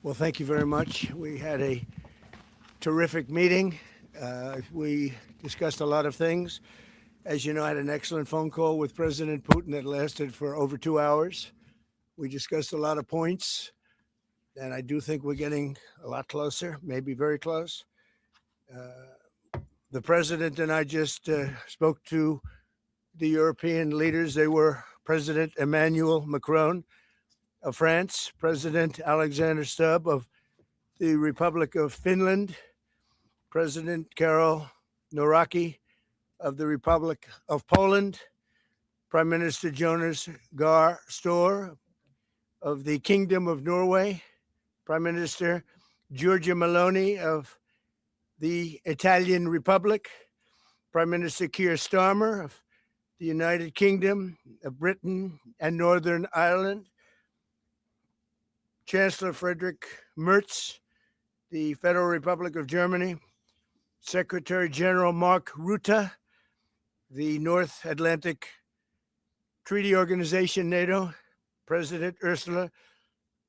Well, thank you very much. We had a terrific meeting. We discussed a lot of things. As you know, I had an excellent phone call with President Putin that lasted for over 2 hours. We discussed a lot of points, and I do think we're getting a lot closer, maybe very close. The president and I just spoke to the European leaders. They were President Emmanuel Macron of France, President Alexander Stubb of the Republic of Finland, President Karol Nawrocki of the Republic of Poland, Prime Minister Jonas Gahr Store of the Kingdom of Norway, Prime Minister Giorgia Meloni of the Italian Republic, Prime Minister Keir Starmer of the United Kingdom of Britain and Northern Ireland, Chancellor Friedrich Merz, the Federal Republic of Germany, Secretary General Mark Rutte, the North Atlantic Treaty Organization, NATO, President Ursula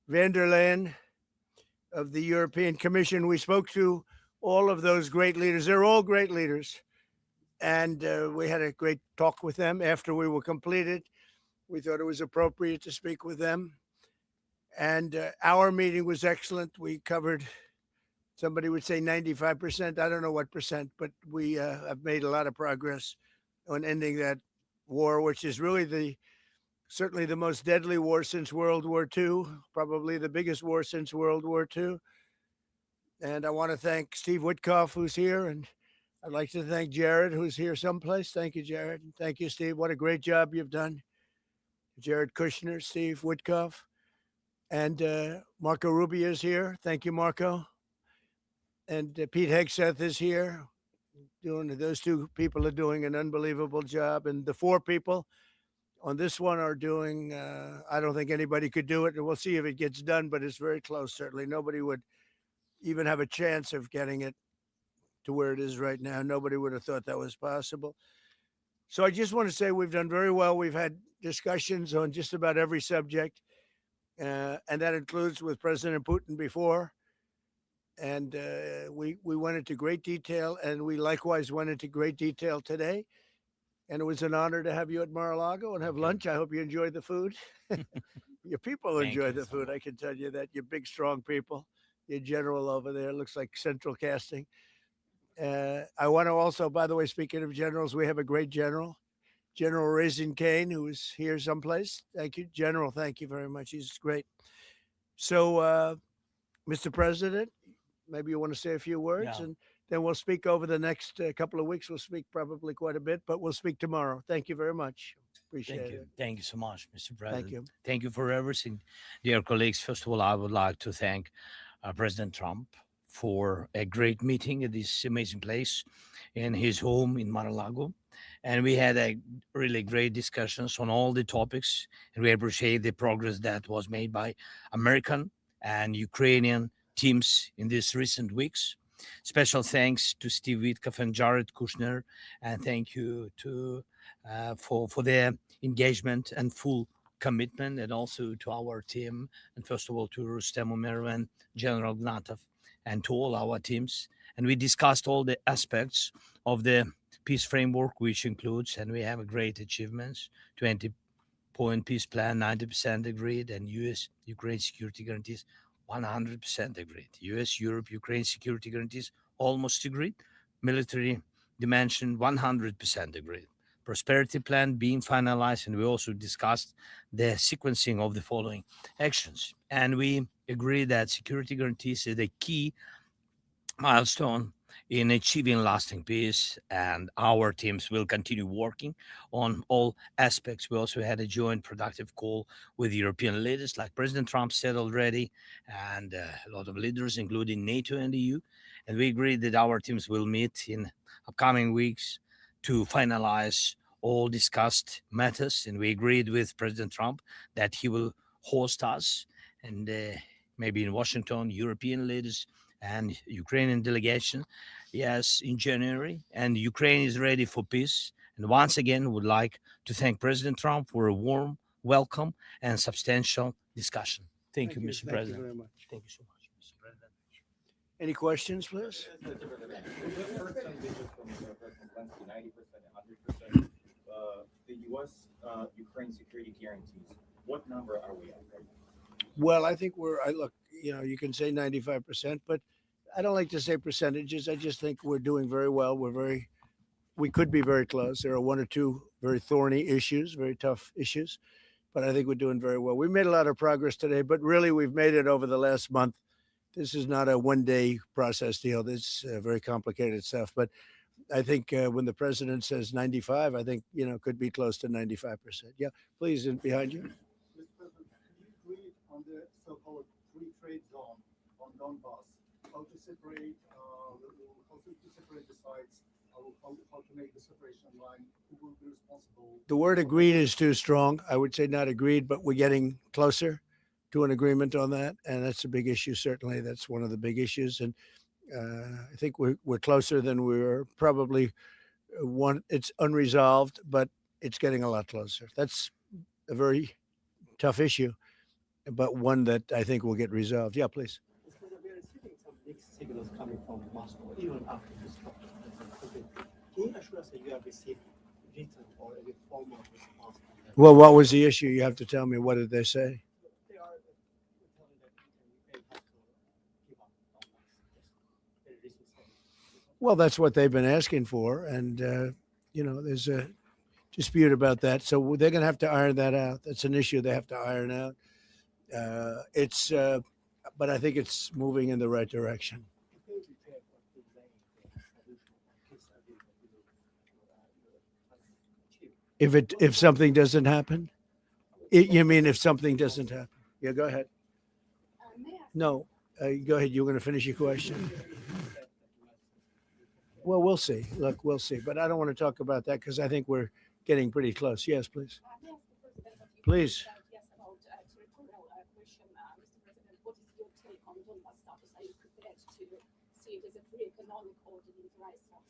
von der Leyen of the European Commission. We spoke to all of those great leaders. They're all great leaders. And we had a great talk with them after we were completed. We thought it was appropriate to speak with them. And our meeting was excellent. We covered, somebody would say 95%. I don't know what percent, but we have made a lot of progress on ending that war, which is really certainly the most deadly war since World War II, probably the biggest war since World War II. And I want to thank Steve Witkoff, who's here, and I'd like to thank Jared, who's here someplace. Thank you, Jared. Thank you, Steve. What a great job you've done. Jared Kushner, Steve Witkoff, and Marco Rubio is here. Thank you, Marco. And Pete Hegseth is here. Those two people are doing an unbelievable job. And the four people on this one are doing, I don't think anybody could do it. And we'll see if it gets done, but it's very close, certainly. Nobody would even have a chance of getting it to where it is right now. Nobody would have thought that was possible. So I just want to say we've done very well. We've had discussions on just about every subject, and that includes with President Putin before. And we went into great detail, and we likewise went into great detail today. And it was an honor to have you at Mar-a-Lago and have lunch. I hope you enjoyed the food. Your people enjoyed the food. I can tell you that. You're big, strong people. Your general over there looks like central casting. I want to also, by the way, speaking of generals, we have a great general, General Raisin Kane, who is here someplace. Thank you, General. Thank you very much. He's great. So, Mr. President, maybe you want to say a few words, and then we'll speak over the next couple of weeks. We'll speak probably quite a bit, but we'll speak tomorrow. Thank you very much. Appreciate it. Thank you so much, Mr. President. Thank you. Thank you for everything. Dear colleagues, first of all, I would like to thank President Trump for a great meeting at this amazing place in his home in Mar-a-Lago. And we had a really great discussions on all the topics. And we appreciate the progress that was made by American and Ukrainian teams in these recent weeks. Special thanks to Steve Witkoff and Jared Kushner. And thank you to for their engagement and full commitment, and also to our team. And first of all, to Rustem Umerov and General Gnatov, and to all our teams. And we discussed all the aspects of the peace framework, which includes, and we have a great achievements, 20-point peace plan, 90% agreed, and US-Ukraine security guarantees, 100% agreed. US-Europe-Ukraine security guarantees, almost agreed. Military dimension, 100% agreed. Prosperity plan being finalized, and we also discussed the sequencing of the following actions. And we agree that security guarantees is the key milestone in achieving lasting peace, and our teams will continue working on all aspects. We also had a joint productive call with European leaders, like President Trump said already, and a lot of leaders, including NATO and the EU. And we agreed that our teams will meet in upcoming weeks to finalize all discussed matters. And we agreed with President Trump that he will host us, and maybe in Washington, European leaders and Ukrainian delegation, yes, in January. And Ukraine is ready for peace. And once again, would like to thank President Trump for a warm welcome and substantial discussion. Thank you, Mr. President. Thank you very much. Thank you so much. Mr. President. Any questions, please? The first time they just from Zelenski, 90% and 100%. The U.S. Ukraine security guarantees. What number are we at right now? Well, I think look, you can say 95%, but I don't like to say percentages. I just think we're doing very well. We could be very close. There are one or two very thorny issues, very tough issues, but I think we're doing very well. We made a lot of progress today, but really we've made it over the last month. This is not a one-day process deal. This is very complicated stuff, but I think when the president says 95, I think, could be close to 95%. Yeah, please, and behind you. Mr. President, can you agree on the so-called free trade zone on Donbass? How to separate the sites? How to make the separation line? Who will be responsible? The word agreed is too strong. I would say not agreed, but we're getting closer to an agreement on that, and that's a big issue. Certainly, that's one of the big issues, and I think we're closer than we were. Probably it's unresolved, but it's getting a lot closer. That's a very tough issue, but one that I think will get resolved. Yeah, please. We are receiving some mixed signals coming from Moscow, even after this talk. Can you assure us that you have received written or a formal response from them? Well, what was the issue? You have to tell me. What did they say? They are telling that Ukraine has to give up Donbass. Very recent statement. Well, that's what they've been asking for, and there's a dispute about that. So they're going to have to iron that out. That's an issue they have to iron out. But I think it's moving in the right direction. If something doesn't happen, you mean if something doesn't happen? Yeah, go ahead. No, go ahead. You were going to finish your question. Well, we'll see. Look, we'll see. But I don't want to talk about that because I think we're getting pretty close. Yes, please. Please. Yes, about territorial question, Mr. President, what is your take on Donbass status? Are you prepared to see it as a free economic or demilitarized zone?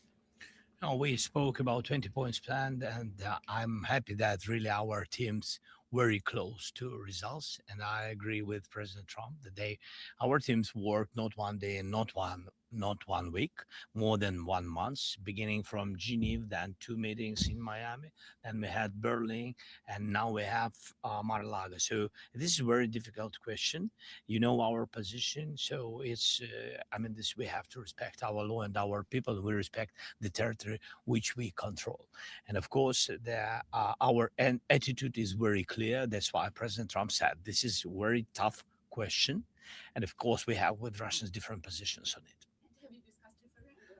No, we spoke about 20 points plan, and I'm happy that really our teams very close to results. And I agree with President Trump that our teams work not one day and not one week, more than 1 month, beginning from Geneva, then 2 meetings in Miami, then we had Berlin, and now we have Mar-a-Lago. So this is a very difficult question. You know our position, so it's, we have to respect our law and our people. We respect the territory which we control. And of course, our attitude is very clear. That's why President Trump said this is a very tough question. And of course, we have with Russians different positions on it. Have you discussed referendum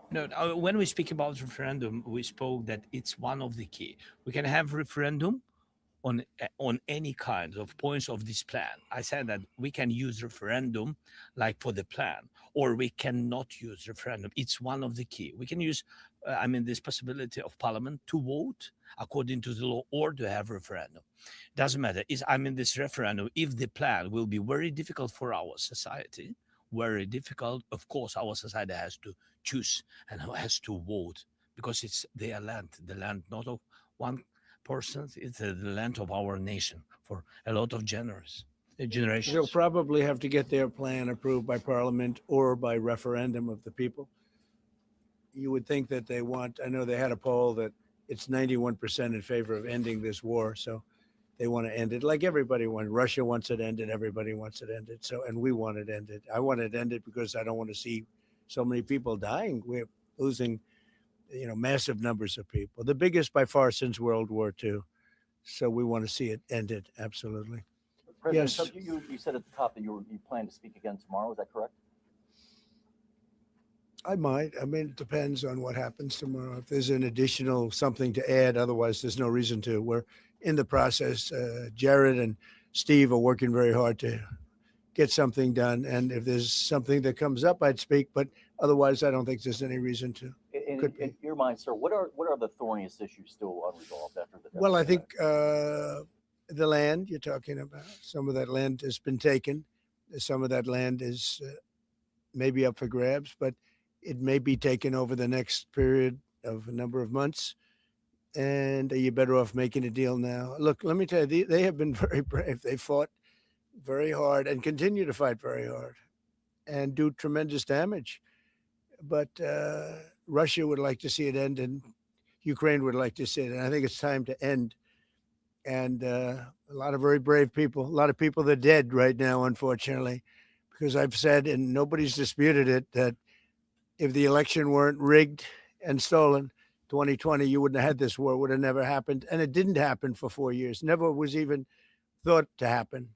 about? No, when we speak about referendum, we spoke that it's one of the key. We can have referendum on any kind of points of this plan. I said that we can use referendum like for the plan, or we cannot use referendum. It's one of the key. We can use, this possibility of parliament to vote according to the law or to have referendum. Doesn't matter. This referendum, if the plan will be very difficult for our society, very difficult, of course, our society has to choose and has to vote because it's their land, the land not of one person, it's the land of our nation for a lot of generations. They'll probably have to get their plan approved by parliament or by referendum of the people. You would think that they want, I know they had a poll that it's 91% in favor of ending this war. So they want to end it like everybody wants. Russia wants it ended. Everybody wants it ended. So, and we want it ended. I want it ended because I don't want to see so many people dying. We're losing, massive numbers of people, the biggest by far since World War II. So we want to see it ended. Absolutely. President, Yes. so you said at the top that you plan to speak again tomorrow. Is that correct? I might. It depends on what happens tomorrow. If there's an additional something to add, otherwise there's no reason to. We're in the process. Jared and Steve are working very hard to get something done. And if there's something that comes up, I'd speak. But otherwise, I don't think there's any reason to. In your mind, sir, what are the thorniest issues still unresolved after the? Well, I think the land you're talking about. Some of that land has been taken. Some of that land is maybe up for grabs, but it may be taken over the next period of a number of months. And you're better off making a deal now. Look, let me tell you, they have been very brave. They fought very hard and continue to fight very hard. and do tremendous damage. But Russia would like to see it end, and Ukraine would like to see it. And I think it's time to end. And a lot of very brave people, a lot of people that are dead right now, unfortunately, because I've said, and nobody's disputed it, that if the election weren't rigged and stolen, 2020, you wouldn't have had this war. It would have never happened. And it didn't happen for 4 years. Never was even thought to happen.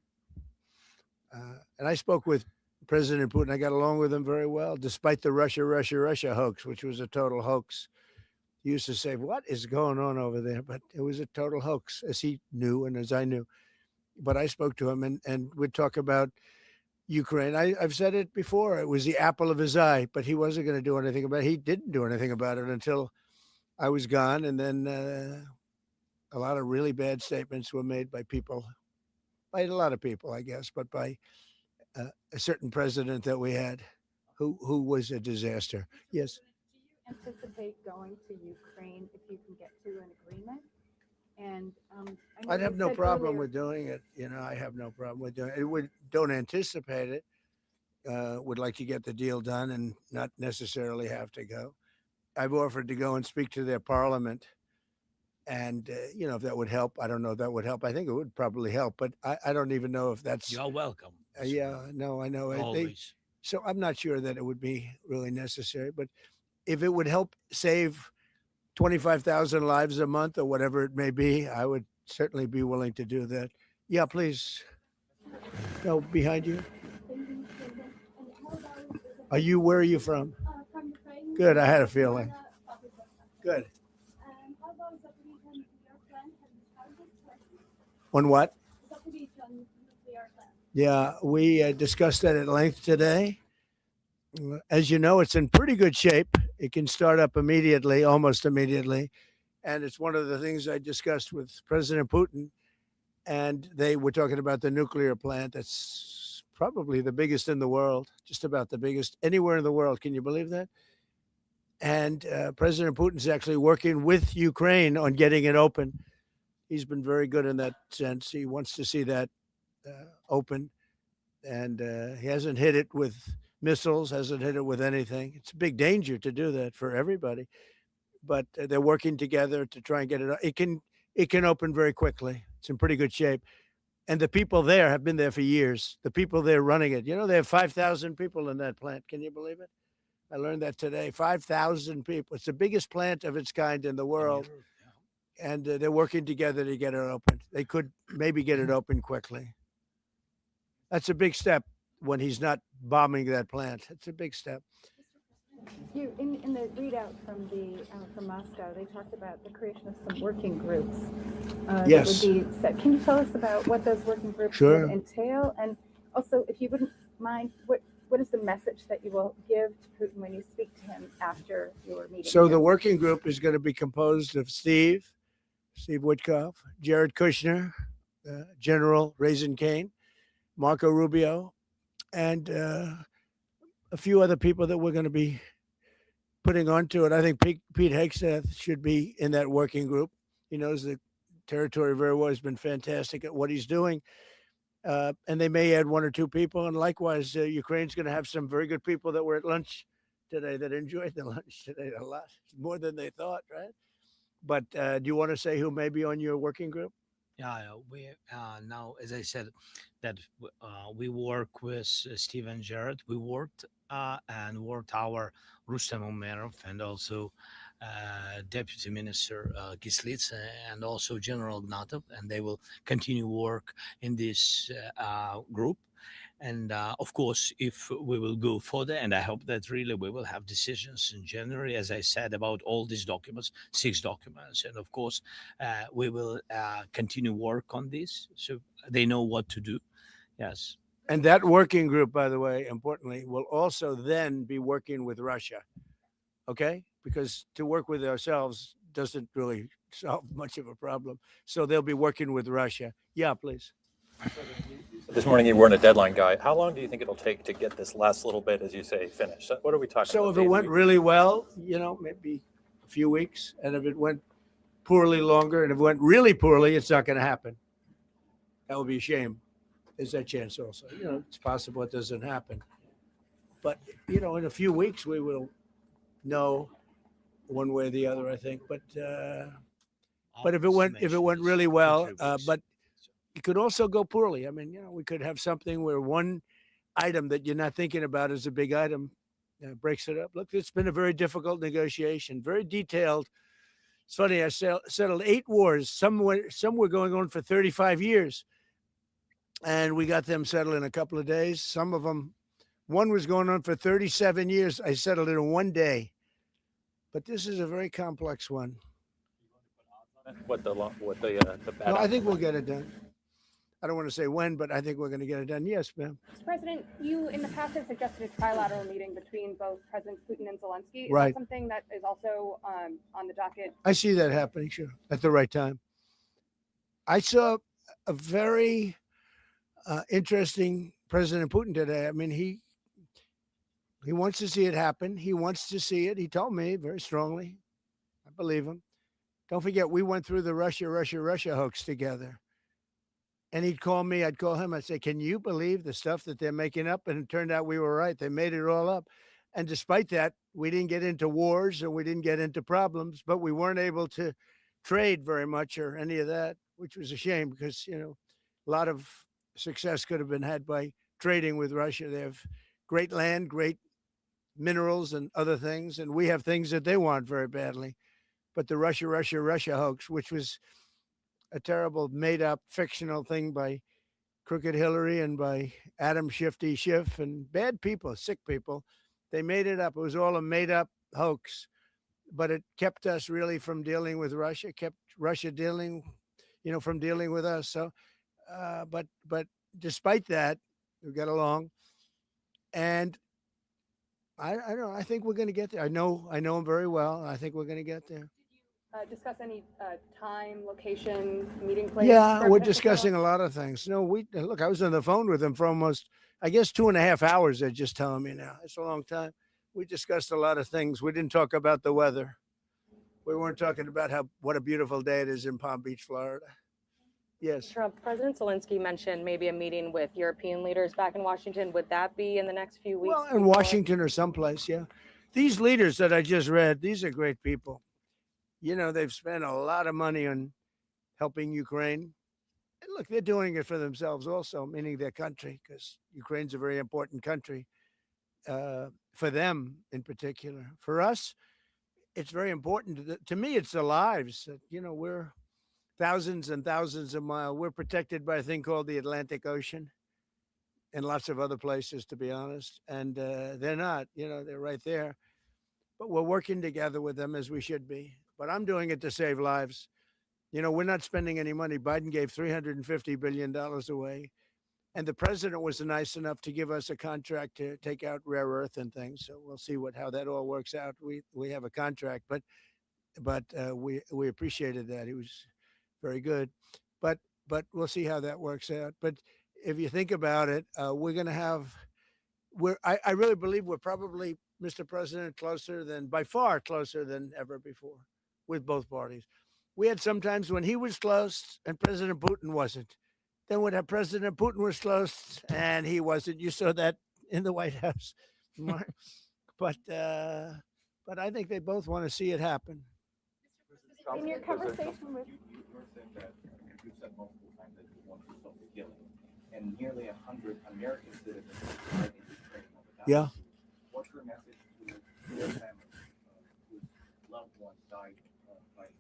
And I spoke with President Putin. I got along with him very well, despite the Russia hoax, which was a total hoax. He used to say, "What is going on over there?" But it was a total hoax, as he knew and as I knew. But I spoke to him, and we'd talk about Ukraine. I've said it before. It was the apple of his eye, but he wasn't going to do anything about it. He didn't do anything about it until I was gone. And then a lot of really bad statements were made by people, by a lot of people, I guess, but by a certain president that we had who was a disaster. Yes. Do you anticipate going to Ukraine if you can get to an agreement? And I know I'd have you no said problem earlier- with doing it. I have no problem with doing it. Don't anticipate it. Would like to get the deal done and not necessarily have to go. I've offered to go and speak to their parliament. And, if that would help, I don't know if that would help. I think it would probably help, but I don't even know if that's. You're welcome. Yeah, no, I know. Always. So I'm not sure that it would be really necessary. But if it would help save 25,000 lives a month or whatever it may be, I would certainly be willing to do that. Yeah, please. No, behind you. Where are you from? From Ukraine. Good, I had a feeling. Good. How about Zaporizhzhia nuclear plant? Have you started working? On what? Zaporizhzhia nuclear plant. Yeah, we discussed that at length today. As you know, it's in pretty good shape. It can start up immediately, almost immediately. And it's one of the things I discussed with President Putin. And they were talking about the nuclear plant. That's probably the biggest in the world, just about the biggest anywhere in the world. Can you believe that? And President Putin's actually working with Ukraine on getting it open. He's been very good in that sense. He wants to see that open. And he hasn't hit it with missiles, hasn't hit it with anything. It's a big danger to do that for everybody. But they're working together to try and get it. It can open very quickly. It's in pretty good shape. And the people there have been there for years. The people there running it, they have 5,000 people in that plant. Can you believe it? I learned that today. 5,000 people. It's the biggest plant of its kind in the world. And they're working together to get it open. They could maybe get it open quickly. That's a big step when he's not bombing that plant. It's a big step. You in the readout from Moscow, they talked about the creation of some working groups. Yes. That would be set. Can you tell us about what those working groups Sure. would entail? And also, if you wouldn't mind, what is the message that you will give to Putin when you speak to him after your meeting? So here? the working group is going to be composed of Steve Witkoff, Jared Kushner, General Raisin Kane, Marco Rubio, and a few other people that we're going to be putting onto it. I think Pete Hegseth should be in that working group. He knows the territory very well. He's been fantastic at what he's doing. And they may add one or two people. And likewise, Ukraine's going to have some very good people that were at lunch today that enjoyed the lunch today a lot, more than they thought, right? But do you want to say who may be on your working group? Yeah, we now, as I said, that we work with Steve and Jared. We worked our Rustem Umerov and also Deputy Minister Kislitsa and also General Ignatov, and they will continue work in this group. And of course, if we will go further, and I hope that really we will have decisions in January, as I said, about all these documents, 6 documents. And of course, we will continue work on this so they know what to do. Yes. And that working group, by the way, importantly, will also then be working with Russia. Okay? Because to work with ourselves doesn't really solve much of a problem. So they'll be working with Russia. Yeah, please. This morning you weren't a deadline guy. How long do you think it'll take to get this last little bit, as you say, finished? What are we talking So about? if it went really well, maybe a few weeks. And if it went poorly, longer. And if it went really poorly, it's not going to happen. That would be a shame. There's that chance also. It's possible it doesn't happen. But in a few weeks we will know one way or the other, I think. But if it went really well, but it could also go poorly. I mean, we could have something where one item that you're not thinking about is a big item breaks it up. Look, it's been a very difficult negotiation, very detailed. It's funny, I settled 8 wars. Some were going on for 35 years, and we got them settled in a couple of days. Some of them, one was going on for 37 years. I settled it in 1 day. But this is a very complex one. What the bad No, I think outcome we'll is. get it done. I don't want to say when, but I think we're going to get it done. Yes, ma'am. Mr. President, you in the past have suggested a trilateral meeting between both President Putin and Zelensky. Is Right. that something that is also on the docket? I see that happening, sure, at the right time. I saw a very interesting President Putin today. I mean, he wants to see it happen. He wants to see it. He told me very strongly. I believe him. Don't forget, we went through the Russia hoax together. And he'd call me, I'd call him, I'd say, can you believe the stuff that they're making up? And it turned out we were right. They made it all up. And despite that, we didn't get into wars and we didn't get into problems, but we weren't able to trade very much or any of that, which was a shame because, a lot of success could have been had by trading with Russia. They have great land, great minerals and other things. And we have things that they want very badly. But the Russia hoax, which was a terrible made-up fictional thing by Crooked Hillary and by Adam Shifty Schiff and bad people, sick people. They made it up. It was all a made-up hoax, but it kept us really from dealing with Russia, kept Russia from dealing with us. So, but despite that, we got along, and I don't know. I think we're going to get there. I know him very well. I think we're going to get there. Discuss any time, location, meeting place? Yeah, for a we're potential discussing a lot of things. No, look, I was on the phone with him for almost, I guess, 2.5 hours. They're just telling me now. It's a long time. We discussed a lot of things. We didn't talk about the weather. We weren't talking about what a beautiful day it is in Palm Beach, Florida. Yes. Trump, President Zelensky mentioned maybe a meeting with European leaders back in Washington. Would that be in the next few weeks? Well, in Washington or someplace, yeah. These leaders that I just read, these are great people. They've spent a lot of money on helping Ukraine. And look, they're doing it for themselves also, meaning their country, because Ukraine's a very important country for them in particular. For us, it's very important. To me, it's the lives. We're thousands and thousands of miles. We're protected by a thing called the Atlantic Ocean and lots of other places, to be honest. And they're not, they're right there. But we're working together with them as we should be. But I'm doing it to save lives. We're not spending any money. Biden gave $350 billion away. And the president was nice enough to give us a contract to take out rare earth and things. So we'll see how that all works out. We have a contract, but we appreciated that. He was very good. But we'll see how that works out. But if you think about it, we're going to have, I really believe we're probably, Mr. President, by far closer than ever before with both parties. We had sometimes when he was close and President Putin wasn't. Then when President Putin was close and he wasn't, you saw that in the White House. But I think they both want to see it happen. In your conversation with You're saying that you've said multiple times that you want to stop the killing, and nearly 100 American citizens died in Ukraine over that. Yeah. What's your message to their families whose loved ones died?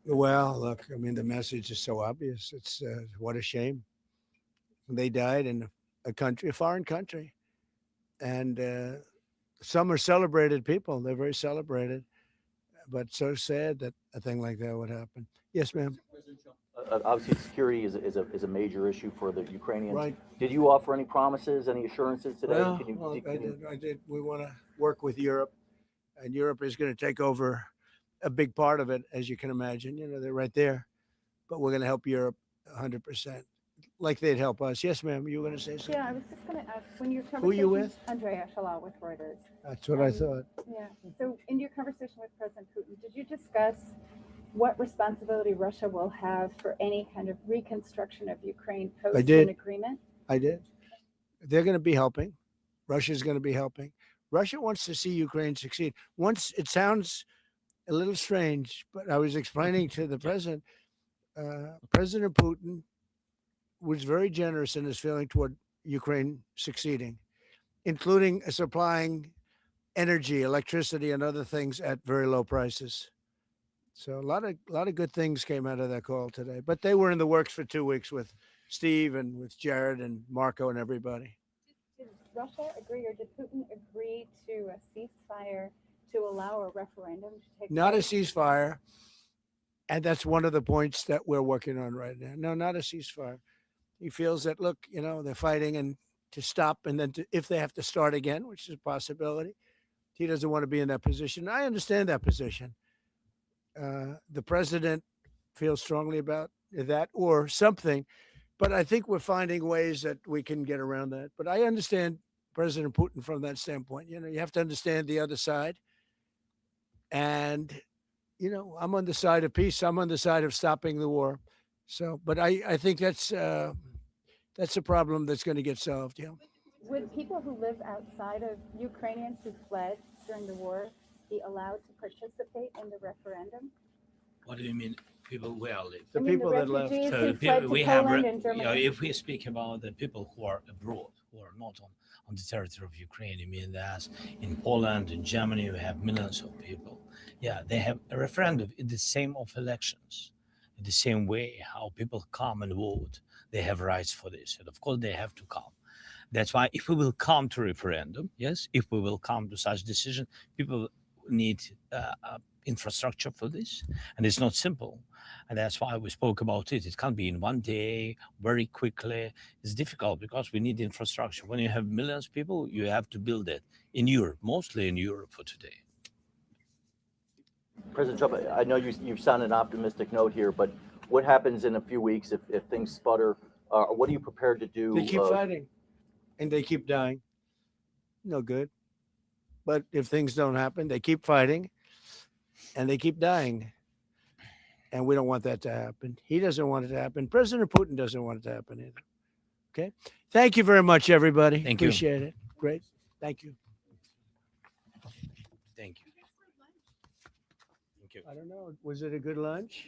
Well, look, I mean, the message is so obvious. It's what a shame. They died in a foreign country. And some are celebrated people. They're very celebrated. But so sad that a thing like that would happen. Yes, ma'am. Obviously, security is a major issue for the Ukrainians. Right. Did you offer any promises, any assurances today? Well, I did. We want to work with Europe. And Europe is going to take over a big part of it, as you can imagine. They're right there. But we're going to help Europe 100%, like they'd help us. Yes, ma'am. You were going to say something? Yeah, I was just going to ask, when your conversation. Who are you with? Andrea Shala with Reuters. That's what I thought. Yeah. So in your conversation with President Putin, did you discuss what responsibility Russia will have for any kind of reconstruction of Ukraine post did. an agreement? I did. They're going to be helping. Russia's going to be helping. Russia wants to see Ukraine succeed. Once it sounds a little strange, but I was explaining to the president, President Putin was very generous in his feeling toward Ukraine succeeding, including supplying energy, electricity, and other things at very low prices. So a lot of good things came out of that call today. But they were in the works for 2 weeks with Steve and with Jared and Marco and everybody. Did Russia agree, or did Putin agree to a ceasefire to allow a referendum to take Not a place? ceasefire. And that's one of the points that we're working on right now. No, not a ceasefire. He feels that, look, they're fighting and to stop, and then if they have to start again, which is a possibility, he doesn't want to be in that position. I understand that position. The president feels strongly about that or something, but I think we're finding ways that we can get around that. But I understand President Putin from that standpoint. You have to understand the other side. And, I'm on the side of peace. I'm on the side of stopping the war. So, but I think that's a problem that's going to get solved. Yeah. Would people who live outside of Ukrainians who fled during the war be allowed to participate in the referendum? What do you mean, people where live? The I mean, people that left. refugees So who fled to Poland and Germany. if we speak about the people who are abroad, who are not on the territory of Ukraine, you mean that in Poland, in Germany, we have millions of people. Yeah, they have a referendum in the same of elections, in the same way how people come and vote. They have rights for this, and of course they have to come. That's why if we will come to referendum, yes, if we will come to such decision, people need infrastructure for this, and it's not simple. And that's why we spoke about it. It can't be in one day, very quickly. It's difficult because we need infrastructure. When you have millions of people, you have to build it in Europe, mostly in Europe for today. President Trump, I know you sound an optimistic note here, but what happens in a few weeks if things sputter? What are you prepared to do? They keep fighting, and they keep dying. No good. But if things don't happen, they keep fighting, and they keep dying. And we don't want that to happen. He doesn't want it to happen. President Putin doesn't want it to happen either. Okay. Thank you very much, everybody. Thank you. Appreciate it. Great. Thank you. Thank you. Thank you. I don't know. Was it a good lunch?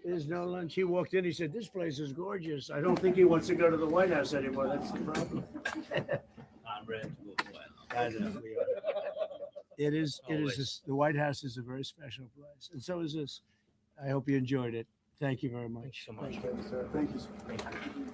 There's no lunch. He walked in. He said, "This place is gorgeous." I don't think he wants to go to the White House anymore. That's the problem. I'm ready to go to the White House. I know. We are. It is. Always. The White House is a very special place, and so is this. I hope you enjoyed it. Thank you very much. Thank you so much. Thank you, sir. Thank you, sir. Thank you.